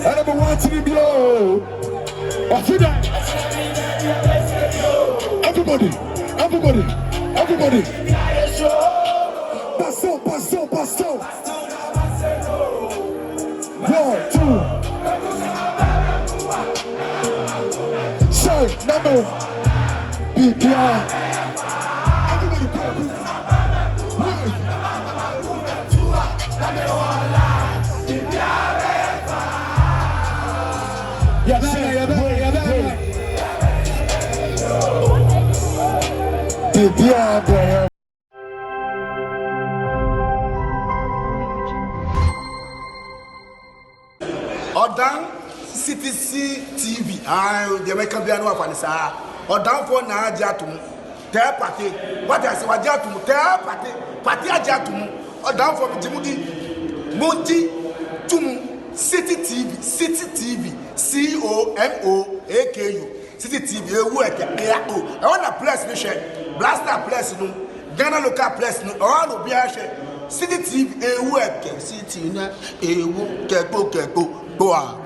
I never want to be blow. I feel that. Everybody. Passo. 1, 2. Say, number. BPI. Odan CTC TV. The American piano of Anissa. Odan for na Jatum. Tell party. What I say, what Jatum? Tell party Jatum. Odan for Jimudi. Monty Tum City TV. COMOAKU. City TV. Work. I want a place to share. Blaster place no. Ghana local place no. I want to be a share. City TV. Work. City na. Keko. Boa.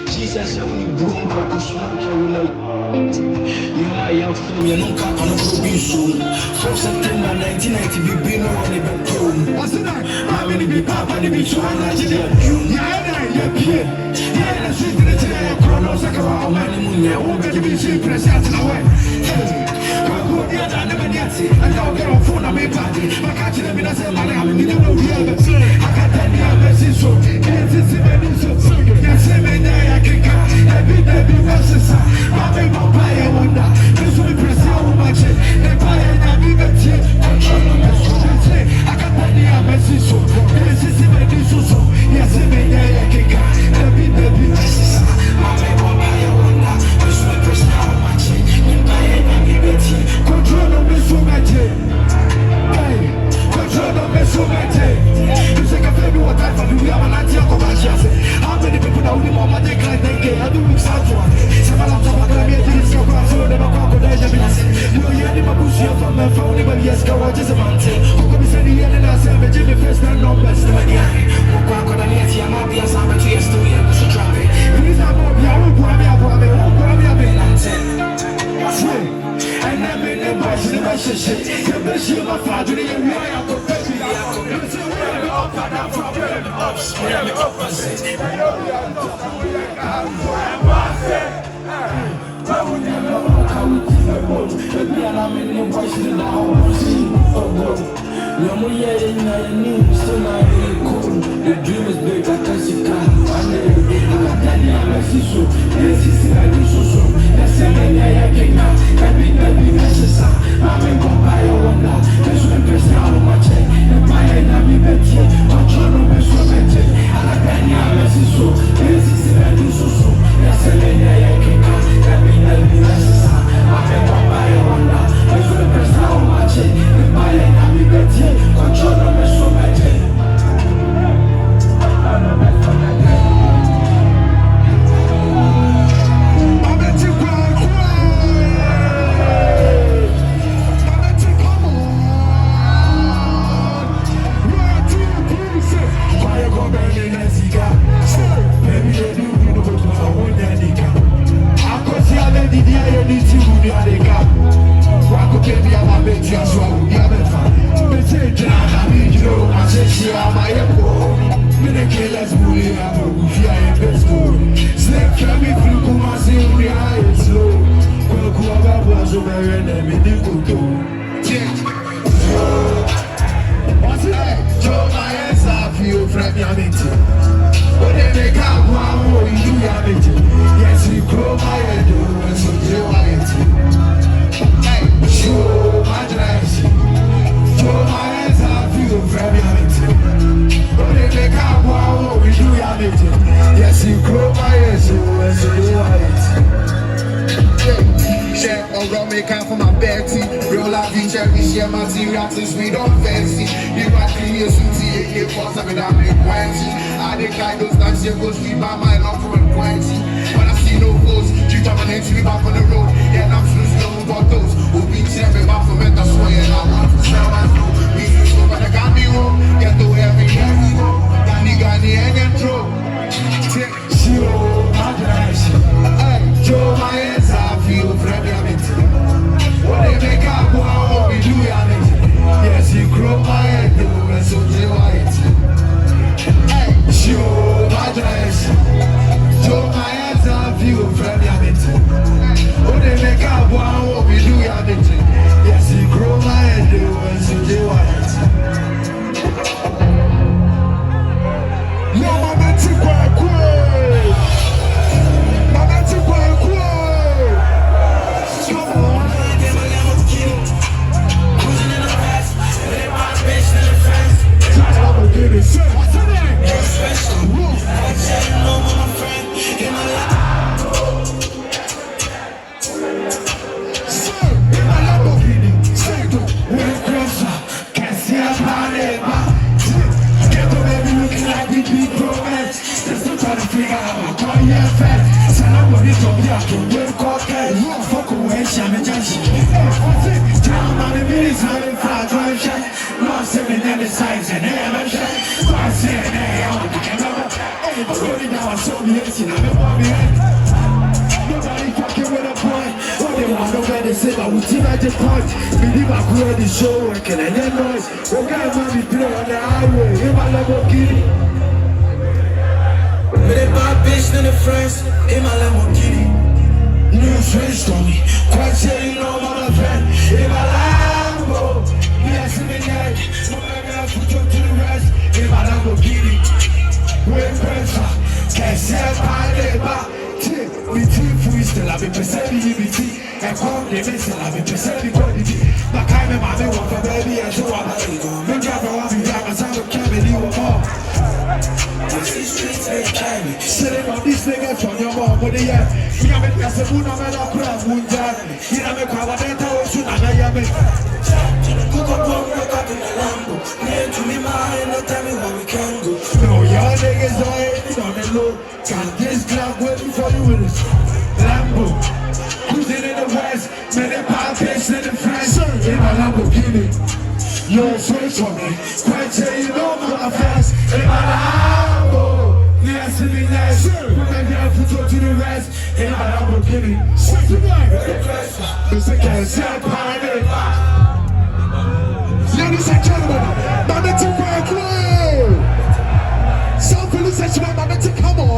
Jesus, you bring back the smoke, you are young for me, no car on the soon. 4 September 1990, we been on the back home. What's the night? How many be papa and the beach one Nigeria? Yeah, I see the tail, Chronos, like a man, I won't get to be seen, press out in the way. I never get it. I don't get on phone, I may party. I catch them in a cell, I mean, you know, we have a say. I got that near message, so can't see many so. Yes, I may die, I can cut. Every versus. My baby, I wonder. This will press how much. If I had a bigger tip, I got that near Money my bush here from my phone, but yes, go watch as a mountain. Who could be sending in and I said, but Jimmy first and no best of the eye. Who can't go to the ATU, I'm be a summer to your studio, so drop it. If it's not more, I won't grab me, I've been on 10. And I'm in the boys in the best shit. The best shit, my father, the way I go, baby, I go. Listen, we're up and down from where the ups, where the opposite. I'm in the voice in the house. No more yet in the news, so now it's cool. The dream is big, I can see car. I'm so. This is the so. That's the way I get now. Baby, necessary. I'm in Bombay, I wonder. There's one person out of my check. And my enemy, Betty. I'm trying to so better. I'm so. This is the so. That's the way I get now. Baby, necessary. I'm in Bombay, I wonder. There's one person out of my check. And my enemy, Betty. I'm trying to so better. Since we don't fancy, you might clean your suit, you force of it, I'm in quantity. I decline those times, you go street by my love for quantity. When I see no foes, you jump and hit me back on the road. Yeah, I'm still about those who be tearing back from it, that's why I want to sell my soul. We used to, but I can't be home. Get to every go. Gani, and throw. Joe, my hands, I feel very amazing. What they make up, what we do, yes, you grow my head, and so do I. Hey, show my dress. Show my hands, I feel very amazing. What they make up, what we do, yes, you grow my head, and so do I. No, my man, to Kweku. My man, to Kweku. Come on. Nobody fucking with a point. What they want to get is I would see at the point. Believe I could the show and can I noise. What guy money play on the highway? In my Lamborghini. With a bad bitch in the friends. In my Lamborghini. New friends told me. Quite say you know my friend. In my Lambo. Yes, in the night. No matter if we talk to the rest. In my Lamborghini. With pressure. Can't say my neighbor. We team freestyle, I've been perceiving unity. And come the missile, I've been perceiving quality. My kind of man, want for baby, and so I'm like, make up a one, I'm a son of Kevin, you are more. These streets ain't carry. Sitting on these niggas from your mom, but yeah. Me, I'm a person, I'm a crowd, wound down. You know, I'm a data, soon I'm a cook up, wake up in the Lambo. Near to me, man, no tell me where we can go. No, y'all niggas don't on the low. Got this club waiting for you with this Lambo. Cruising in the west, many pockets in the France. Kitty. You switch for me. Quite say you know my face. In my Lambo. Yes, to be nice. When I get to go to the rest. In my Lambo Kitty. Second night. Mr. Cancer Party. Ladies and gentlemen, Mama to Kweku. Some police say Mama to come on.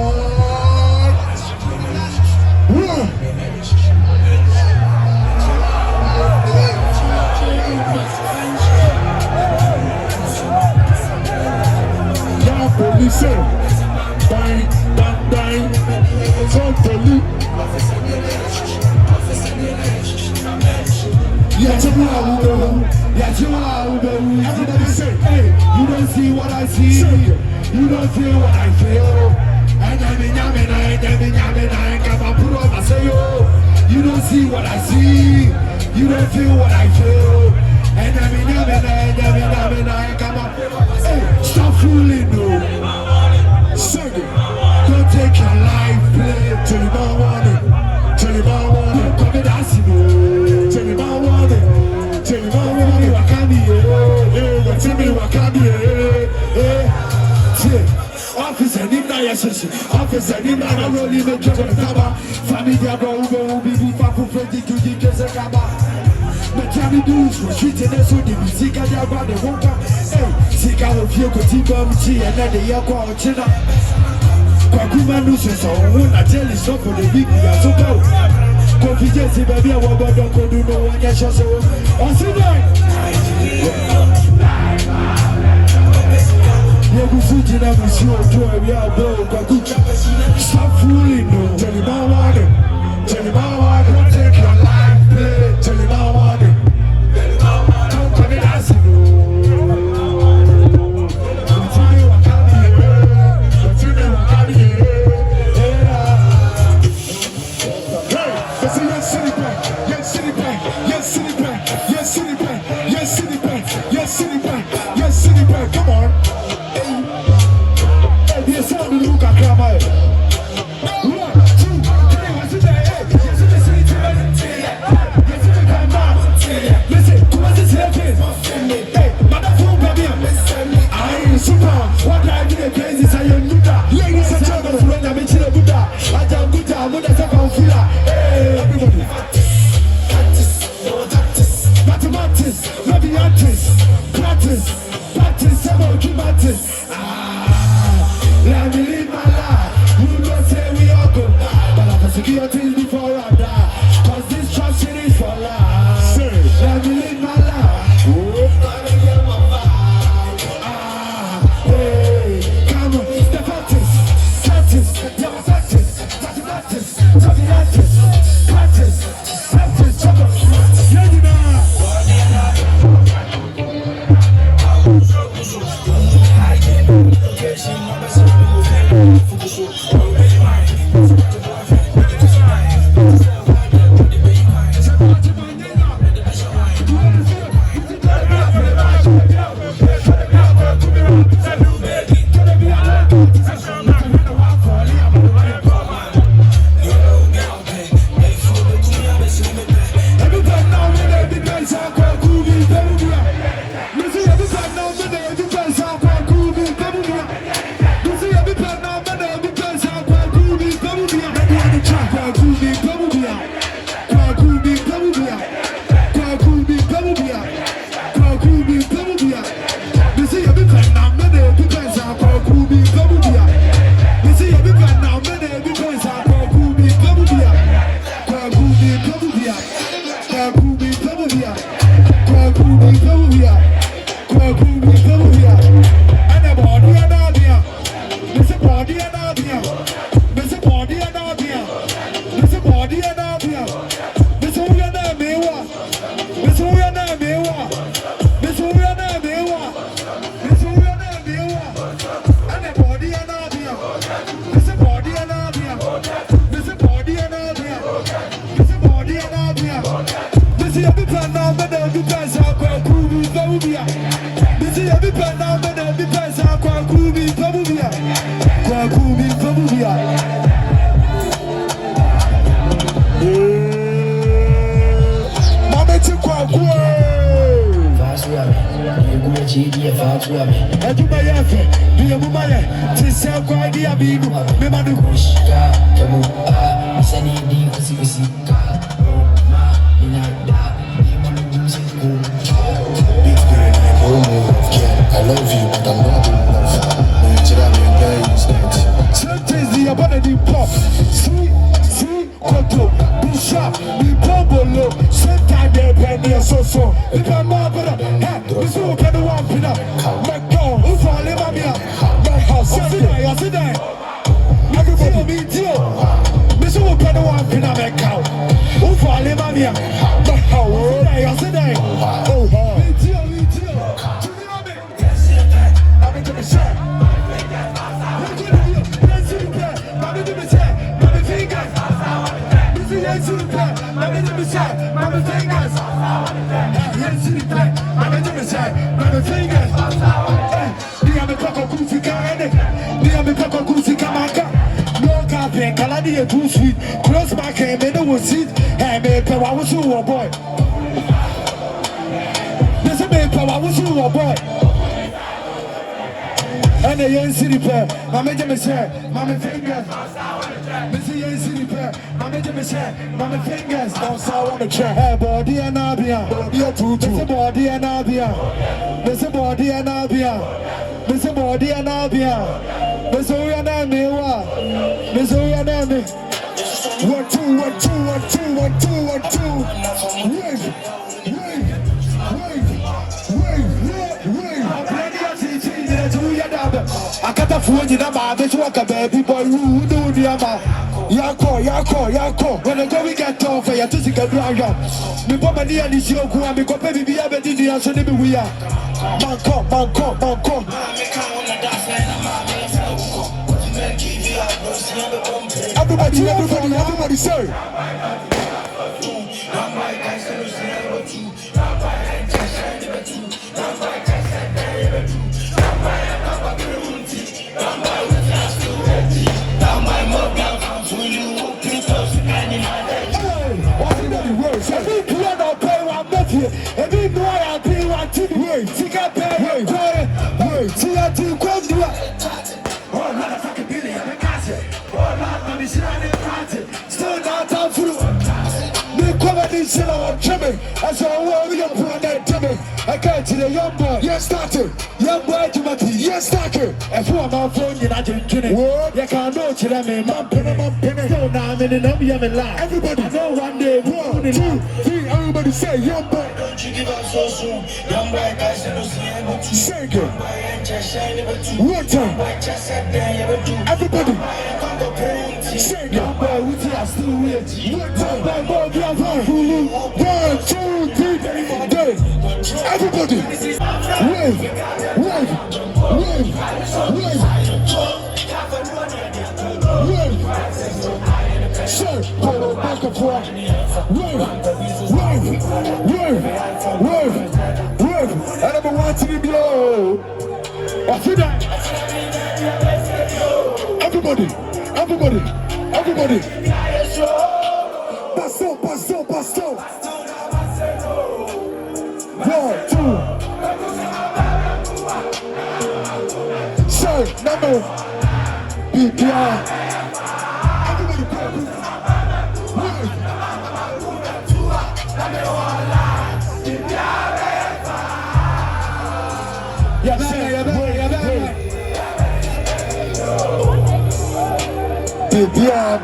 Police, bang, bang, bang. Some police. Everybody say, hey, you don't see what I see. You don't feel what I feel. You don't see what I see. You don't feel what I feel. Hey, stop fooling, no. Sing it. Don't take your life, play. Tell him I want it. Tell him I want it. Come and dance, no. Tell him I want it. Tell him I want it. What can be, tell me what can be, Officer, him na yes, officer, him na rolling the job on the taba. Family, I go, be for 20 to the Kazakaba. But Johnny Dudes was treating us with the music and the body won't come. Hey, sick out of you, could keep on tea and then the Yako China. Kwakuma Nusa, so when I tell you so for the week, we are so go. Confidence, baby, I want to go do no one yet. So, on tonight. Stop fooling, no. Tell him I want it. Tell him I want it. Don't take your life, play. Tell him I want it. Don't come and ask him, no. Don't tell me what can be here. Don't tell me what can be here. Hey, let's see, yes, city back. Yes, city back. Yes, city back. Yes, city back. Yes, city back. Yes, city back. Yes, city back. Come on. Yes, I'm the look at Grandma. 1, 2, 3, what's it there? Yes, it's the city to yes, it's the Grandma. Listen, come on, this happen. Hey, motherfucker, baby. I ain't super. What I do the crazy, say you knew that. Ladies and gentlemen, when I'm in the Buddha, I don't good time, when I say I'm filler. Hey, everybody. Mathematics, love the artist. Practice, several mathematics. Let me live my life. You don't say we all good, but I can secure things before I die. Cause this trust shit is for life. Let me live my life. Hey, come on, the practice, GD if I to me. I do my effort, be a woman, to sell quite the Abibu, Memadu Bush, Kamu, Sani D, Kusi, I love you, but I'm not in love. Sometimes the abandoned pop, see, Koto, Bishop, the Pobolo, sometimes they're penny or so. If I'm not better, this will be the one pinner. My God, who's all in my house? I said, I can feel me too. This will be the one pinner, my cow. Who's all in my house? I said, oh, me too. Too sweet, close my came in the seat, and make a I was you a boy. There's a make I was you a boy. And the young city pair, my major say, Mamma fingers. Missy young city pair, my major say, Mamma fingers. Don't saw on the chair, hey, body and Abia, body a tutu, Mr. Body and Abia, Mr. Body and Abia, Mr. Body and Abia, Mr. Uyanami, Mr. Uyanami. 1 2 1 2 1 2 1 2 1 2. I got a phone in a this walk a baby boy who do the ama. Yako. When I go, we get off for your to see a ground. Me papa near this yoke, who am a baby, be a bit in the answer. We are Manco. Everybody say. Every boy I pay one to the way. Take a pay, wait. See how to come to it. Oh, motherfucking Billy, I'm a castle. Oh, let me see how they party. Still not time for the cover this shit on Jimmy. I saw we don't put that Jimmy. I can't see the young boy. Yes, started. Young boy to my teeth. Yes, started. And for my phone, you're not kidding. You can't know to them. Mom penny. So now I'm in the number, I'm in line. Everybody know one day. 1 2 3. Everybody say, young boy. Don't you give up so soon. Young boy, guys, I don't see able to. Say it. One time. Everybody. Say it. Young boy, we are still here. One time. 1 2 3. Everybody. Wave. Say, pull back and forth. Wave. I never want to be below. I feel that. Everybody. Passo. 1 2. Say, number. BPR. Yeah,